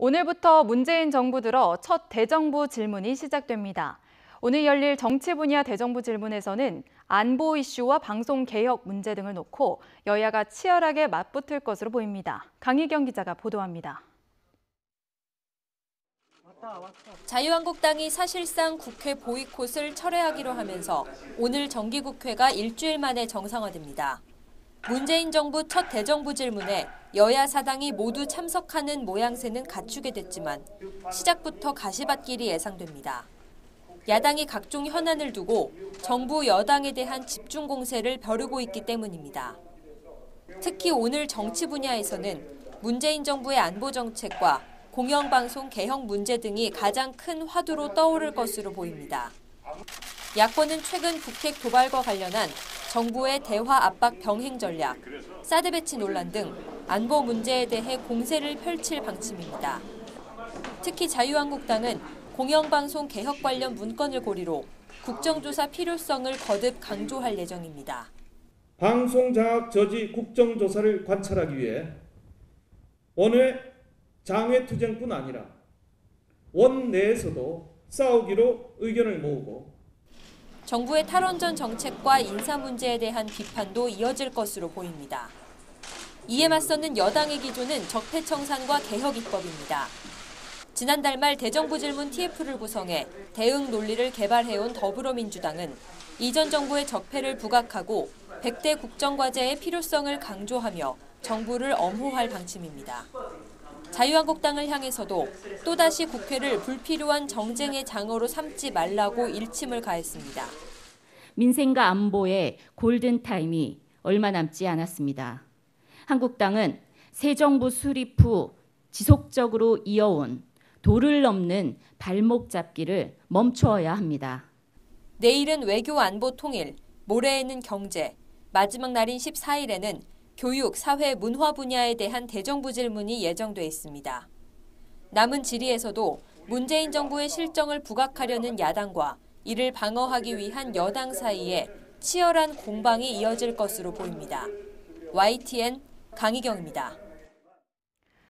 오늘부터 문재인 정부 들어 첫 대정부 질문이 시작됩니다. 오늘 열릴 정치 분야 대정부 질문에서는 안보 이슈와 방송 개혁 문제 등을 놓고 여야가 치열하게 맞붙을 것으로 보입니다. 강희경 기자가 보도합니다. 자유한국당이 사실상 국회 보이콧을 철회하기로 하면서 오늘 정기국회가 일주일 만에 정상화됩니다. 문재인 정부 첫 대정부 질문에 여야 사당이 모두 참석하는 모양새는 갖추게 됐지만 시작부터 가시밭길이 예상됩니다. 야당이 각종 현안을 두고 정부 여당에 대한 집중 공세를 벼르고 있기 때문입니다. 특히 오늘 정치 분야에서는 문재인 정부의 안보 정책과 공영방송 개혁 문제 등이 가장 큰 화두로 떠오를 것으로 보입니다. 야권은 최근 북핵 도발과 관련한 정부의 대화 압박 병행 전략, 사드 배치 논란 등 안보 문제에 대해 공세를 펼칠 방침입니다. 특히 자유한국당은 공영방송 개혁 관련 문건을 고리로 국정조사 필요성을 거듭 강조할 예정입니다. 방송장악 저지 국정조사를 관찰하기 위해 원외 장외투쟁뿐 아니라 원내에서도 싸우기로 의견을 모으고 정부의 탈원전 정책과 인사 문제에 대한 비판도 이어질 것으로 보입니다. 이에 맞서는 여당의 기조는 적폐청산과 개혁 입법입니다. 지난달 말 대정부 질문 TF를 구성해 대응 논리를 개발해온 더불어민주당은 이전 정부의 적폐를 부각하고 100대 국정과제의 필요성을 강조하며 정부를 엄호할 방침입니다. 자유한국당을 향해서도 또다시 국회를 불필요한 정쟁의 장으로 삼지 말라고 일침을 가했습니다. 민생과 안보의 골든타임이 얼마 남지 않았습니다. 한국당은 새 정부 수립 후 지속적으로 이어온 도를 넘는 발목 잡기를 멈추어야 합니다. 내일은 외교 안보 통일, 모레에는 경제, 마지막 날인 14일에는 교육, 사회, 문화 분야에 대한 대정부 질문이 예정돼 있습니다. 남은 질의에서도 문재인 정부의 실정을 부각하려는 야당과 이를 방어하기 위한 여당 사이에 치열한 공방이 이어질 것으로 보입니다. YTN 강희경입니다.